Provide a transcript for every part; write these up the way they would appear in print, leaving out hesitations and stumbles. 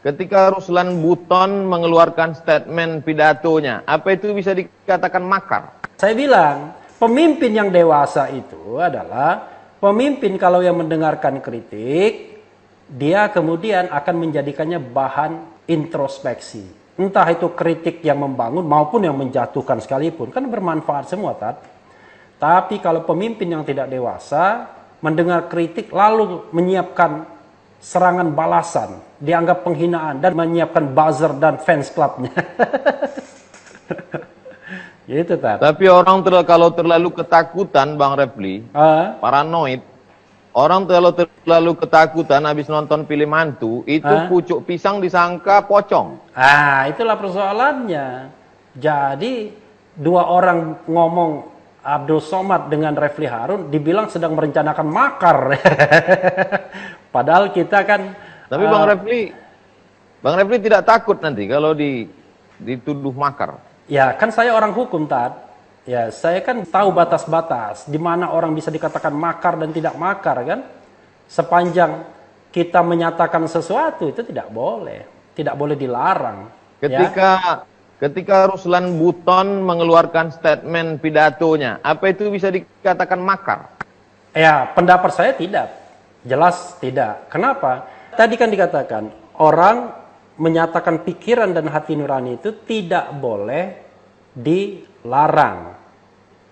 ketika Ruslan Buton mengeluarkan statement pidatonya, apa itu bisa dikatakan makar? Saya bilang, pemimpin yang dewasa itu adalah pemimpin kalau yang mendengarkan kritik, dia kemudian akan menjadikannya bahan introspeksi. Entah itu kritik yang membangun maupun yang menjatuhkan sekalipun, kan bermanfaat semua, Tat. Tapi kalau pemimpin yang tidak dewasa, mendengar kritik lalu menyiapkan serangan balasan, dianggap penghinaan, dan menyiapkan buzzer dan fans clubnya. Gitu, Tat. Tapi orang kalau terlalu ketakutan, Bang Refli, paranoid, orang terlalu ketakutan habis nonton film hantu, itu pucuk pisang disangka pocong. Itulah persoalannya. Jadi, dua orang ngomong Abdul Somad dengan Refli Harun dibilang sedang merencanakan makar. Padahal kita kan... Tapi Bang Refli tidak takut nanti kalau dituduh makar? Ya, kan saya orang hukum, Tat. Ya, saya kan tahu batas-batas di mana orang bisa dikatakan makar dan tidak makar, kan? Sepanjang kita menyatakan sesuatu itu tidak boleh dilarang. Ketika Ruslan Buton mengeluarkan statement pidatonya, apa itu bisa dikatakan makar? Ya, pendapat saya tidak. Jelas tidak. Kenapa? Tadi kan dikatakan, orang menyatakan pikiran dan hati nurani itu tidak boleh dilarang.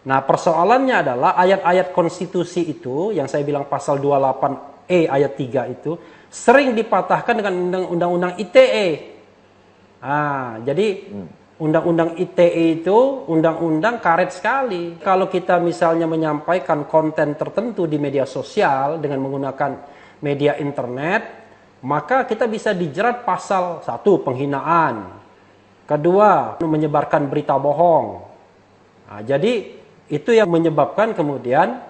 Nah, persoalannya adalah ayat-ayat konstitusi itu, yang saya bilang pasal 28E ayat 3 itu, sering dipatahkan dengan undang-undang ITE. Jadi undang-undang ITE itu undang-undang karet sekali. Kalau kita misalnya menyampaikan konten tertentu di media sosial dengan menggunakan media internet, maka kita bisa dijerat pasal 1 penghinaan, 2 menyebarkan berita bohong. Jadi itu yang menyebabkan kemudian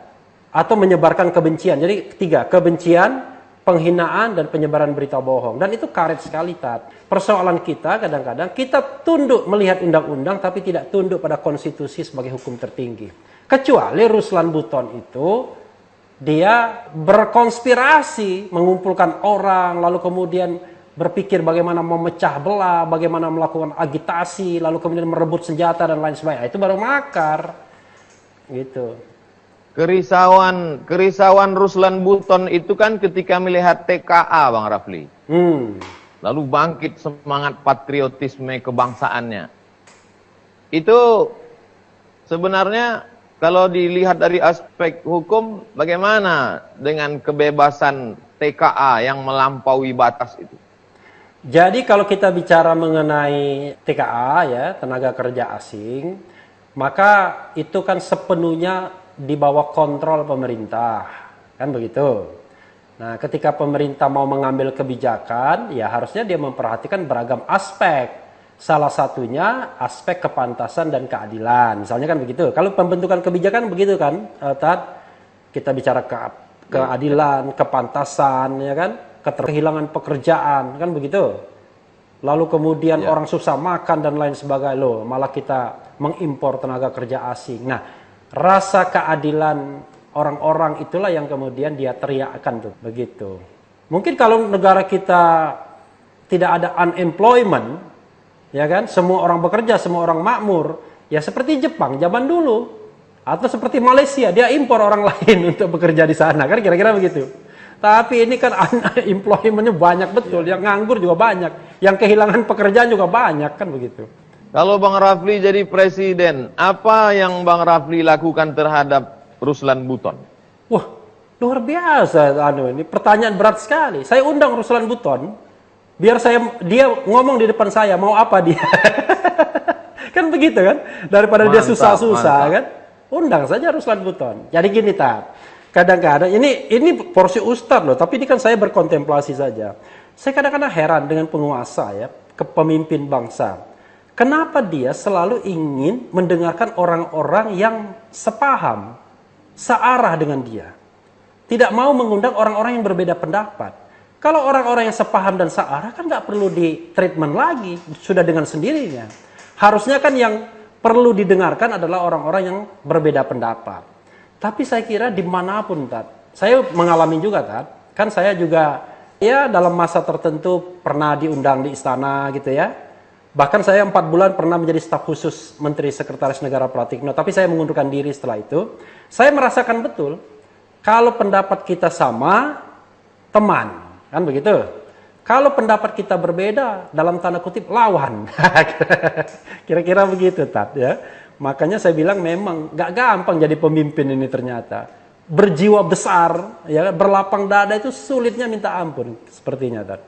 atau menyebarkan kebencian. Jadi 3, kebencian, penghinaan, dan penyebaran berita bohong. Dan itu karet sekali, Tat. Persoalan kita kadang-kadang kita tunduk melihat undang-undang tapi tidak tunduk pada konstitusi sebagai hukum tertinggi. Kecuali Ruslan Buton itu dia berkonspirasi, mengumpulkan orang, lalu kemudian berpikir bagaimana memecah belah, bagaimana melakukan agitasi, lalu kemudian merebut senjata dan lain sebagainya. Itu baru makar. Gitu. Kerisauan Ruslan Buton itu kan ketika melihat TKA, Bang Rafli. Lalu bangkit semangat patriotisme kebangsaannya. Itu sebenarnya kalau dilihat dari aspek hukum, bagaimana dengan kebebasan TKA yang melampaui batas itu? Jadi kalau kita bicara mengenai TKA, ya, tenaga kerja asing, maka itu kan sepenuhnya di bawah kontrol pemerintah, kan begitu. Nah, ketika pemerintah mau mengambil kebijakan, ya harusnya dia memperhatikan beragam aspek. Salah satunya aspek kepantasan dan keadilan. Misalnya kan begitu. Kalau pembentukan kebijakan begitu kan, Tat, kita bicara keadilan, kepantasan, ya kan, kehilangan pekerjaan, kan begitu. Lalu kemudian orang susah makan dan lain sebagainya, loh, malah kita mengimpor tenaga kerja asing. Nah, rasa keadilan orang-orang itulah yang kemudian dia teriakkan tuh, begitu. Mungkin kalau negara kita tidak ada unemployment, ya kan, semua orang bekerja, semua orang makmur, ya seperti Jepang zaman dulu, atau seperti Malaysia, dia impor orang lain untuk bekerja di sana, kan kira-kira begitu. Tapi ini kan unemployment-nya banyak betul, yang nganggur juga banyak, yang kehilangan pekerjaan juga banyak, kan begitu. Kalau Bang Rafli jadi presiden, apa yang Bang Rafli lakukan terhadap Ruslan Buton? Wah, luar biasa, ini pertanyaan berat sekali. Saya undang Ruslan Buton, biar dia ngomong di depan saya, mau apa dia. Kan begitu kan? Daripada dia susah-susah kan? Undang saja Ruslan Buton. Jadi gini, Tat. Kadang-kadang, ini porsi ustadz loh, tapi ini kan saya berkontemplasi saja. Saya kadang-kadang heran dengan penguasa, ya, kepemimpin bangsa. Kenapa dia selalu ingin mendengarkan orang-orang yang sepaham, searah dengan dia. Tidak mau mengundang orang-orang yang berbeda pendapat. Kalau orang-orang yang sepaham dan searah kan nggak perlu di treatment lagi, sudah dengan sendirinya. Harusnya kan yang perlu didengarkan adalah orang-orang yang berbeda pendapat. Tapi saya kira dimanapun, Tat, saya mengalami juga, Tat, kan saya juga Ya, dalam masa tertentu pernah diundang di istana gitu ya. Bahkan saya 4 bulan pernah menjadi staf khusus Menteri Sekretaris Negara Pratikno, tapi saya mengundurkan diri setelah itu. Saya merasakan betul, kalau pendapat kita sama, teman, kan begitu. Kalau pendapat kita berbeda, dalam tanda kutip, lawan. Kira-kira begitu, Tat. Ya. Makanya saya bilang memang gak gampang jadi pemimpin ini ternyata. Berjiwa besar, ya, berlapang dada itu sulitnya minta ampun, sepertinya, Tat.